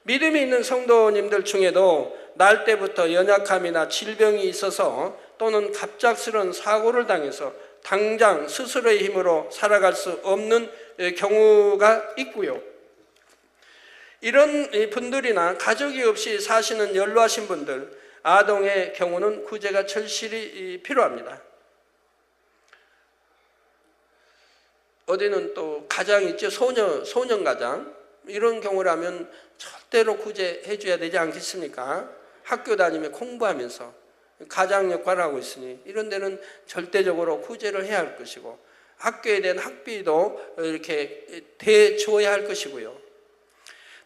믿음이 있는 성도님들 중에도 날 때부터 연약함이나 질병이 있어서 또는 갑작스러운 사고를 당해서 당장 스스로의 힘으로 살아갈 수 없는 경우가 있고요. 이런 분들이나 가족이 없이 사시는 연로하신 분들, 아동의 경우는 구제가 절실히 필요합니다. 어디는 또 가장 있죠. 소년 가장. 이런 경우라면 절대로 구제해 줘야 되지 않겠습니까? 학교 다니며 공부하면서 가장 역할을 하고 있으니 이런 데는 절대적으로 구제를 해야 할 것이고, 학교에 대한 학비도 이렇게 대주어야 할 것이고요.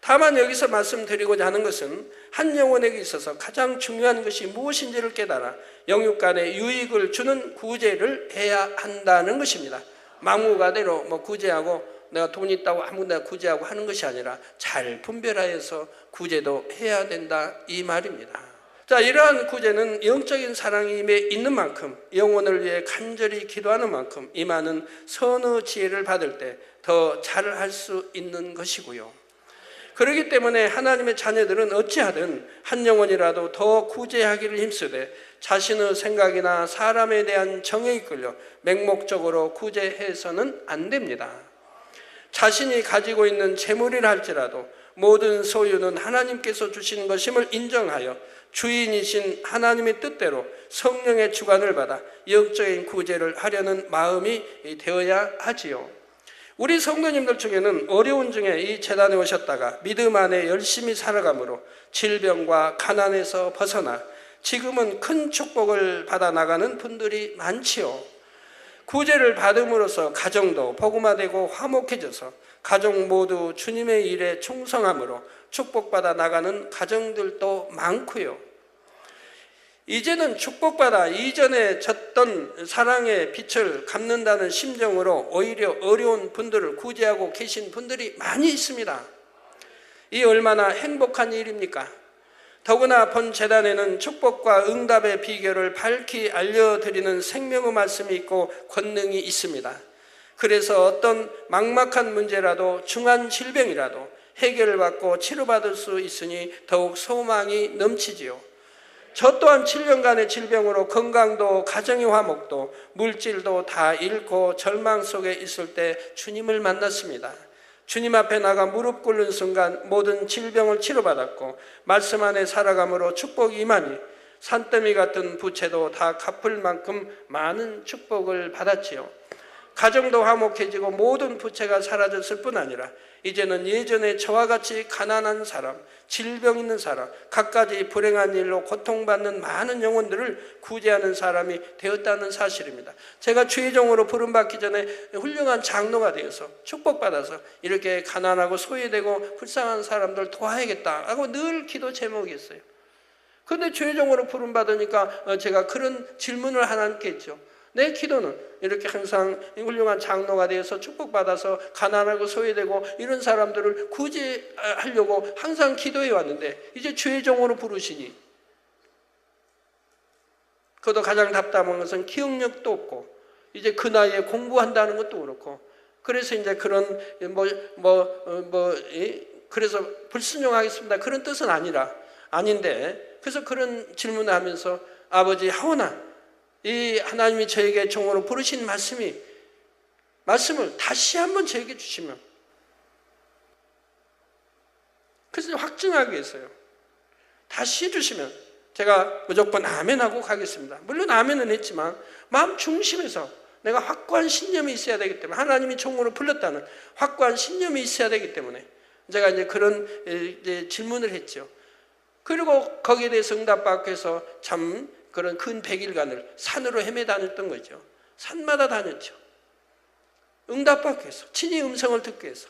다만 여기서 말씀드리고자 하는 것은 한 영혼에게 있어서 가장 중요한 것이 무엇인지를 깨달아 영육 간의 유익을 주는 구제를 해야 한다는 것입니다. 막무가내로 구제하고 내가 돈 있다고 아무데나 구제하고 하는 것이 아니라 잘 분별하여서 구제도 해야 된다 이 말입니다. 자, 이러한 구제는 영적인 사랑이 있는 만큼, 영혼을 위해 간절히 기도하는 만큼 임하는 선의 지혜를 받을 때 더 잘할 수 있는 것이고요. 그렇기 때문에 하나님의 자녀들은 어찌하든 한 영혼이라도 더 구제하기를 힘쓰되 자신의 생각이나 사람에 대한 정에 이끌려 맹목적으로 구제해서는 안 됩니다. 자신이 가지고 있는 재물이라 할지라도 모든 소유는 하나님께서 주신 것임을 인정하여 주인이신 하나님의 뜻대로 성령의 주관을 받아 영적인 구제를 하려는 마음이 되어야 하지요. 우리 성도님들 중에는 어려운 중에 이 재단에 오셨다가 믿음 안에 열심히 살아감으로 질병과 가난에서 벗어나 지금은 큰 축복을 받아 나가는 분들이 많지요. 구제를 받음으로써 가정도 복음화되고 화목해져서 가정 모두 주님의 일에 충성함으로 축복받아 나가는 가정들도 많고요. 이제는 축복받아 이전에 졌던 사랑의 빛을 갚는다는 심정으로 오히려 어려운 분들을 구제하고 계신 분들이 많이 있습니다. 이 얼마나 행복한 일입니까? 더구나 본 재단에는 축복과 응답의 비결을 밝히 알려드리는 생명의 말씀이 있고 권능이 있습니다. 그래서 어떤 막막한 문제라도 중한 질병이라도 해결을 받고 치료받을 수 있으니 더욱 소망이 넘치지요. 저 또한 7년간의 질병으로 건강도 가정의 화목도 물질도 다 잃고 절망 속에 있을 때 주님을 만났습니다. 주님 앞에 나가 무릎 꿇는 순간 모든 질병을 치료받았고 말씀 안에 살아감으로 축복이 임하니 산더미 같은 부채도 다 갚을 만큼 많은 축복을 받았지요. 가정도 화목해지고 모든 부채가 사라졌을 뿐 아니라 이제는 예전에 저와 같이 가난한 사람, 질병 있는 사람, 갖가지 불행한 일로 고통받는 많은 영혼들을 구제하는 사람이 되었다는 사실입니다. 제가 주의종으로 부름받기 전에 훌륭한 장로가 되어서 축복받아서 이렇게 가난하고 소외되고 불쌍한 사람들 도와야겠다 하고 늘 기도 제목이었어요. 그런데 주의종으로 부름받으니까 제가 그런 질문을 하나님께 했죠. 내 기도는 이렇게 항상 훌륭한 장로가 되어서 축복받아서 가난하고 소외되고 이런 사람들을 구제하려고 항상 기도해 왔는데 이제 주의 종으로 부르시니, 그것도 가장 답답한 것은 기억력도 없고 이제 그 나이에 공부한다는 것도 그렇고, 그래서 이제 그런 그래서 불순종하겠습니다 그런 뜻은 아닌데, 그래서 그런 질문을 하면서 아버지 하오나 이 하나님이 저에게 종으로 부르신 말씀을 다시 한번 저에게 주시면, 그래서 확증하기 위해서요. 다시 주시면 제가 무조건 아멘하고 가겠습니다. 물론 아멘은 했지만 마음 중심에서 내가 확고한 신념이 있어야 되기 때문에, 하나님이 종으로 불렀다는 확고한 신념이 있어야 되기 때문에 제가 이제 그런 질문을 했죠. 그리고 거기에 대해서 응답받고 해서 참 그런 근 100일간을 산으로 헤매 다녔던 거죠. 산마다 다녔죠. 응답받기 위해서, 친히 음성을 듣기 위해서.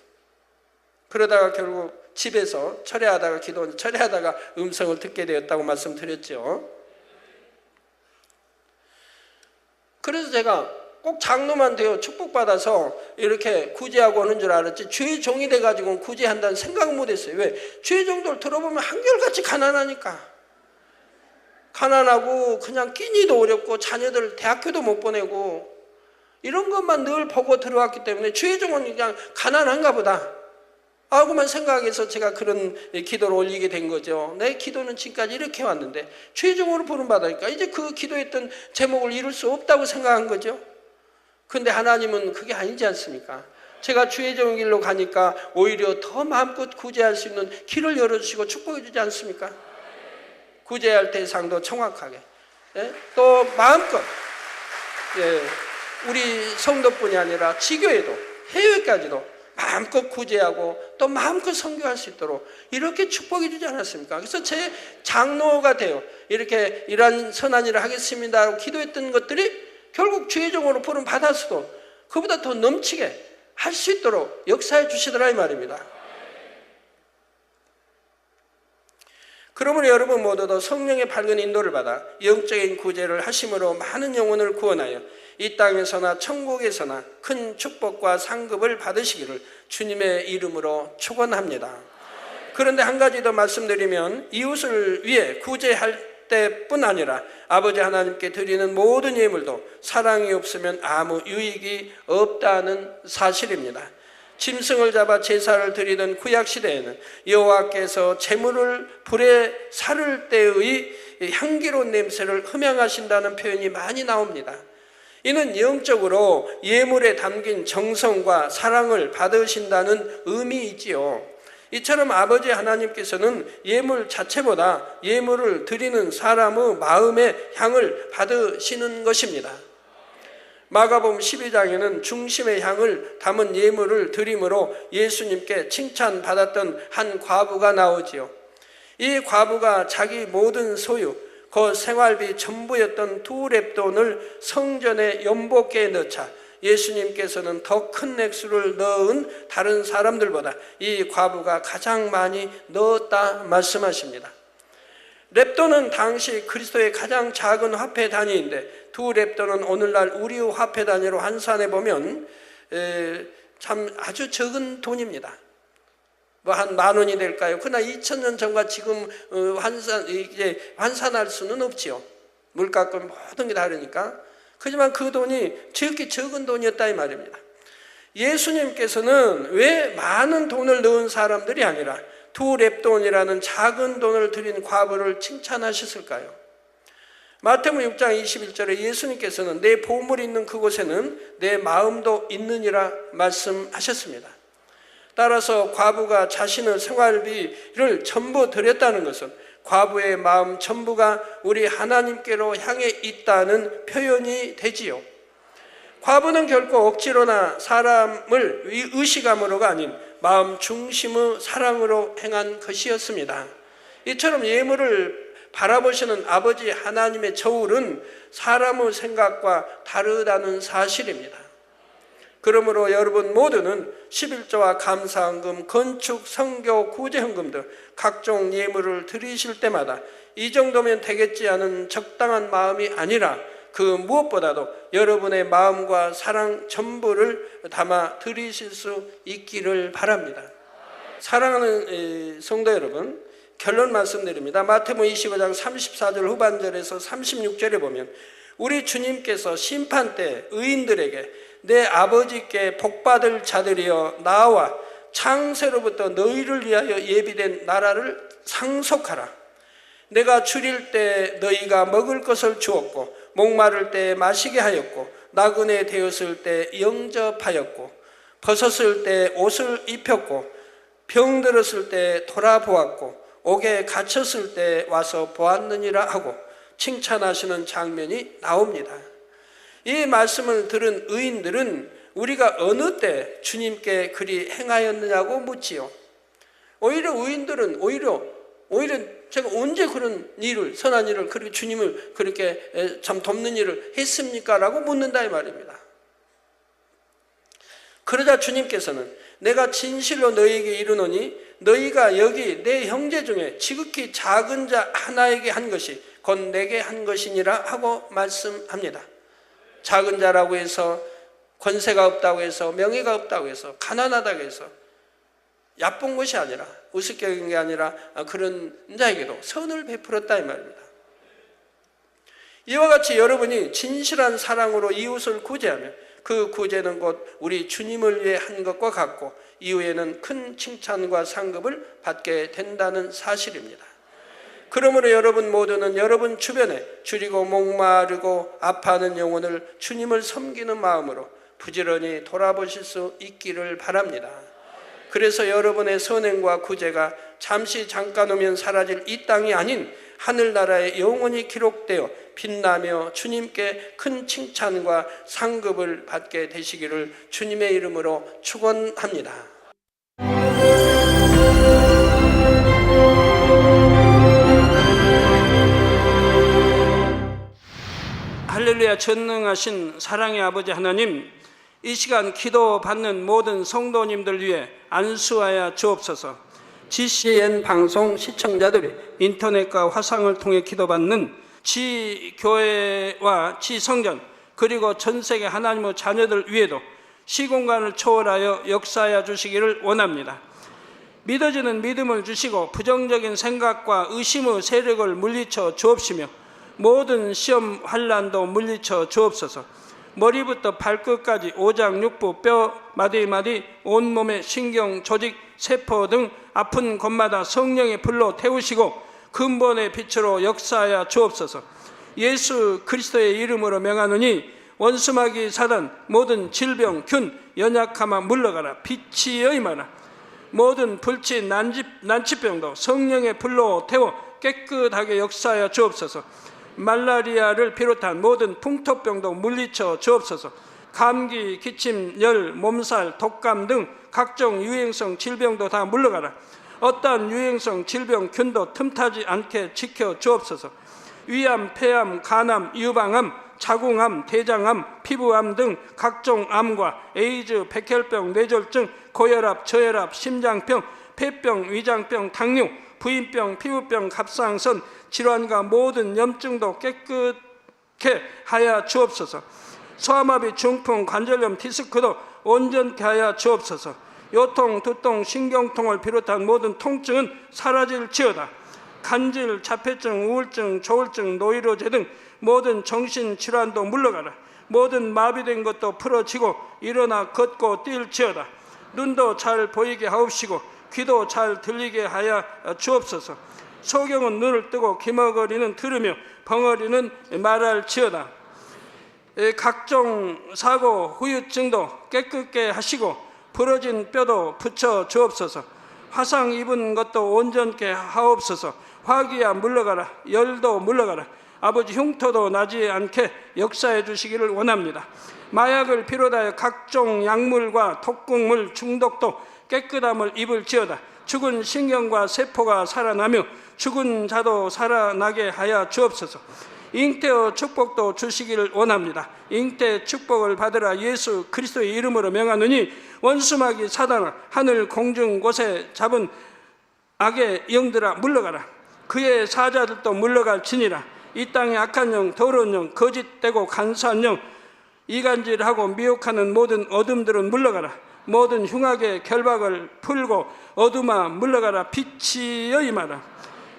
그러다가 결국 집에서 철회하다가 음성을 듣게 되었다고 말씀드렸죠. 그래서 제가 꼭 장로만 되어 축복받아서 이렇게 구제하고 오는 줄 알았지 주의 종이 돼가지고 구제한다는 생각 못했어요. 왜? 주의 종들 들어보면 한결같이 가난하니까. 가난하고 그냥 끼니도 어렵고 자녀들 대학교도 못 보내고 이런 것만 늘 보고 들어왔기 때문에 주의 종은 그냥 가난한가 보다 하고만 생각해서 제가 그런 기도를 올리게 된 거죠. 내 기도는 지금까지 이렇게 왔는데 주의 종으로 부름받으니까 이제 그 기도했던 제목을 이룰 수 없다고 생각한 거죠. 근데 하나님은 그게 아니지 않습니까? 제가 주의 종의 길로 가니까 오히려 더 마음껏 구제할 수 있는 길을 열어주시고 축복해 주지 않습니까? 구제할 대상도 정확하게, 예? 또 마음껏, 예, 우리 성도뿐이 아니라 지교에도 해외까지도 마음껏 구제하고 또 마음껏 선교할 수 있도록 이렇게 축복해 주지 않았습니까? 그래서 제 장로가 되어 이렇게 이러한 선한 일을 하겠습니다 하고 기도했던 것들이 결국 주의 종으로 부름 받았어도 그보다 더 넘치게 할 수 있도록 역사해 주시더라 이 말입니다. 그러므로 여러분 모두도 성령의 밝은 인도를 받아 영적인 구제를 하심으로 많은 영혼을 구원하여 이 땅에서나 천국에서나 큰 축복과 상급을 받으시기를 주님의 이름으로 축원합니다. 그런데 한 가지 더 말씀드리면 이웃을 위해 구제할 때뿐 아니라 아버지 하나님께 드리는 모든 예물도 사랑이 없으면 아무 유익이 없다는 사실입니다. 짐승을 잡아 제사를 드리던 구약시대에는 여호와께서 제물을 불에 사를 때의 향기로운 냄새를 흠양하신다는 표현이 많이 나옵니다. 이는 영적으로 예물에 담긴 정성과 사랑을 받으신다는 의미이지요. 이처럼 아버지 하나님께서는 예물 자체보다 예물을 드리는 사람의 마음의 향을 받으시는 것입니다. 마가복음 12장에는 중심의 향을 담은 예물을 드림으로 예수님께 칭찬받았던 한 과부가 나오지요. 이 과부가 자기 모든 소유, 그 생활비 전부였던 2렙돈을 성전에 연복기에 넣자 예수님께서는 더 큰 액수를 넣은 다른 사람들보다 이 과부가 가장 많이 넣었다 말씀하십니다. 렙돈은 당시 그리스도의 가장 작은 화폐 단위인데 2렙돈은 오늘날 우리 화폐 단위로 환산해 보면 참 아주 적은 돈입니다. 뭐 한 10,000원이 될까요? 그러나 2000년 전과 지금 환산할 수는 없지요. 물가가 모든 게 다르니까. 하지만 그 돈이 지극히 적은 돈이었다 이 말입니다. 예수님께서는 왜 많은 돈을 넣은 사람들이 아니라 2렙돈이라는 작은 돈을 드린 과부를 칭찬하셨을까요? 마태복음 6장 21절에 예수님께서는 내 보물이 있는 그곳에는 내 마음도 있느니라 말씀하셨습니다. 따라서 과부가 자신의 생활비를 전부 드렸다는 것은 과부의 마음 전부가 우리 하나님께로 향해 있다는 표현이 되지요. 과부는 결코 억지로나 사람을 의식함으로가 아닌 마음 중심의 사랑으로 행한 것이었습니다. 이처럼 예물을 바라보시는 아버지 하나님의 저울은 사람의 생각과 다르다는 사실입니다. 그러므로 여러분 모두는 11조와 감사헌금, 건축, 선교, 구제헌금 등 각종 예물을 드리실 때마다 이 정도면 되겠지 하는 적당한 마음이 아니라 그 무엇보다도 여러분의 마음과 사랑 전부를 담아 드리실 수 있기를 바랍니다. 사랑하는 성도 여러분, 결론 말씀드립니다. 마태복음 25장 34절 후반절에서 36절에 보면 우리 주님께서 심판 때 의인들에게 내 아버지께 복받을 자들이여 나와 창세로부터 너희를 위하여 예비된 나라를 상속하라. 내가 줄일 때 너희가 먹을 것을 주었고 목마를 때 마시게 하였고 나그네 되었을 때 영접하였고 벗었을 때 옷을 입혔고 병들었을 때 돌아보았고 옥에 갇혔을 때 와서 보았느니라 하고 칭찬하시는 장면이 나옵니다. 이 말씀을 들은 의인들은 우리가 어느 때 주님께 그리 행하였느냐고 묻지요. 오히려 의인들은 오히려 제가 언제 그런 일을, 선한 일을, 그렇게 주님을 그렇게 참 돕는 일을 했습니까? 라고 묻는다 이 말입니다. 그러자 주님께서는 내가 진실로 너희에게 이르노니 너희가 여기 내 형제 중에 지극히 작은 자 하나에게 한 것이 곧 내게 한 것이니라 하고 말씀합니다. 작은 자라고 해서, 권세가 없다고 해서, 명예가 없다고 해서, 가난하다고 해서 얕본 것이 아니라, 우습게 여긴 게 아니라 그런 자에게도 선을 베풀었다 이 말입니다. 이와 같이 여러분이 진실한 사랑으로 이웃을 구제하며 그 구제는 곧 우리 주님을 위해 한 것과 같고 이후에는 큰 칭찬과 상급을 받게 된다는 사실입니다. 그러므로 여러분 모두는 여러분 주변에 줄이고 목마르고 아파하는 영혼을 주님을 섬기는 마음으로 부지런히 돌아보실 수 있기를 바랍니다. 그래서 여러분의 선행과 구제가 잠시 잠깐 오면 사라질 이 땅이 아닌 하늘나라에 영원히 기록되어 빛나며 주님께 큰 칭찬과 상급을 받게 되시기를 주님의 이름으로 축원합니다. 할렐루야. 전능하신 사랑의 아버지 하나님, 이 시간 기도받는 모든 성도님들 위해 안수하여 주옵소서. GCN 방송 시청자들이 인터넷과 화상을 통해 기도받는 지교회와 지성전 그리고 전세계 하나님의 자녀들 위에도 시공간을 초월하여 역사하여 주시기를 원합니다. 믿어지는 믿음을 주시고 부정적인 생각과 의심의 세력을 물리쳐 주옵시며 모든 시험 환난도 물리쳐 주옵소서. 머리부터 발끝까지 오장육부 뼈 마디마디 온몸의 신경 조직 세포 등 아픈 곳마다 성령의 불로 태우시고 근본의 빛으로 역사하여 주옵소서. 예수 그리스도의 이름으로 명하노니 원수마귀 사단 모든 질병 균 연약함아 물러가라. 빛이 임하라. 모든 불치 난치병도 성령의 불로 태워 깨끗하게 역사하여 주옵소서. 말라리아를 비롯한 모든 풍토병도 물리쳐 주옵소서. 감기, 기침, 열, 몸살, 독감 등 각종 유행성 질병도 다 물러가라. 어떠한 유행성 질병 균도 틈타지 않게 지켜 주옵소서. 위암, 폐암, 간암, 유방암, 자궁암, 대장암, 피부암 등 각종 암과 에이즈, 백혈병, 뇌졸중, 고혈압, 저혈압, 심장병, 폐병, 위장병, 당뇨, 부인병, 피부병, 갑상선 질환과 모든 염증도 깨끗게 하여 주옵소서. 소아마비, 중풍, 관절염, 디스크도 온전케 하여 주옵소서. 요통, 두통, 신경통을 비롯한 모든 통증은 사라질지어다. 간질, 자폐증, 우울증, 조울증, 노이로제 등 모든 정신질환도 물러가라. 모든 마비된 것도 풀어지고 일어나 걷고 뛸지어다. 눈도 잘 보이게 하옵시고 귀도 잘 들리게 하여 주옵소서. 소경은 눈을 뜨고 기머거리는 들으며 벙어리는 말할지어다. 각종 사고 후유증도 깨끗게 하시고 부러진 뼈도 붙여 주옵소서. 화상 입은 것도 온전케 하옵소서. 화기야 물러가라. 열도 물러가라. 아버지 흉터도 나지 않게 역사해 주시기를 원합니다. 마약을 비롯하여 각종 약물과 독극물 중독도 깨끗함을 입을지어다. 죽은 신경과 세포가 살아나며 죽은 자도 살아나게 하여 주옵소서. 잉태의 축복도 주시기를 원합니다. 잉태 축복을 받으라. 예수 그리스도의 이름으로 명하노니 원수마귀 사단아 하늘 공중 곳에 잡은 악의 영들아 물러가라. 그의 사자들도 물러갈지니라. 이 땅의 악한 영, 더러운 영, 거짓되고 간사한 영, 이간질하고 미혹하는 모든 어둠들은 물러가라. 모든 흉악의 결박을 풀고 어둠아 물러가라. 빛이 임하라.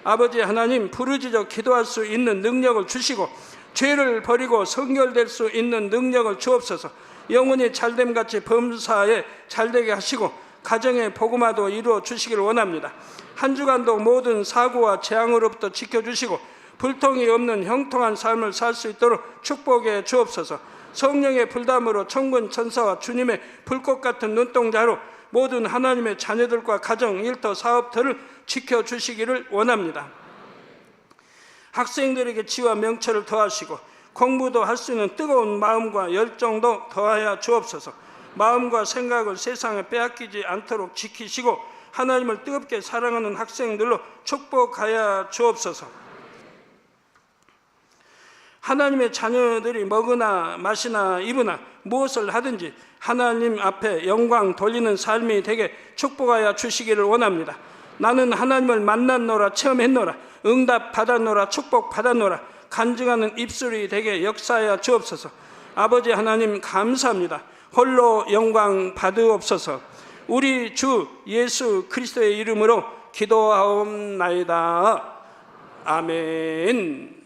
아버지 하나님, 부르짖어 기도할 수 있는 능력을 주시고 죄를 버리고 성결될 수 있는 능력을 주옵소서. 영혼이 잘됨같이 범사에 잘되게 하시고 가정의 복음화도 이루어 주시기를 원합니다. 한 주간도 모든 사고와 재앙으로부터 지켜주시고 불통이 없는 형통한 삶을 살 수 있도록 축복해 주옵소서. 성령의 불담으로 천군 천사와 주님의 불꽃 같은 눈동자로 모든 하나님의 자녀들과 가정, 일터, 사업터를 지켜주시기를 원합니다. 학생들에게 지와 명철을 더하시고 공부도 할 수 있는 뜨거운 마음과 열정도 더하여 주옵소서. 마음과 생각을 세상에 빼앗기지 않도록 지키시고 하나님을 뜨겁게 사랑하는 학생들로 축복하여 주옵소서. 하나님의 자녀들이 먹으나 마시나 입으나 무엇을 하든지 하나님 앞에 영광 돌리는 삶이 되게 축복하여 주시기를 원합니다. 나는 하나님을 만났노라, 체험했노라, 응답 받았노라, 축복 받았노라, 간증하는 입술이 되게 역사하여 주옵소서. 아버지 하나님 감사합니다. 홀로 영광 받으옵소서. 우리 주 예수 그리스도의 이름으로 기도하옵나이다. 아멘.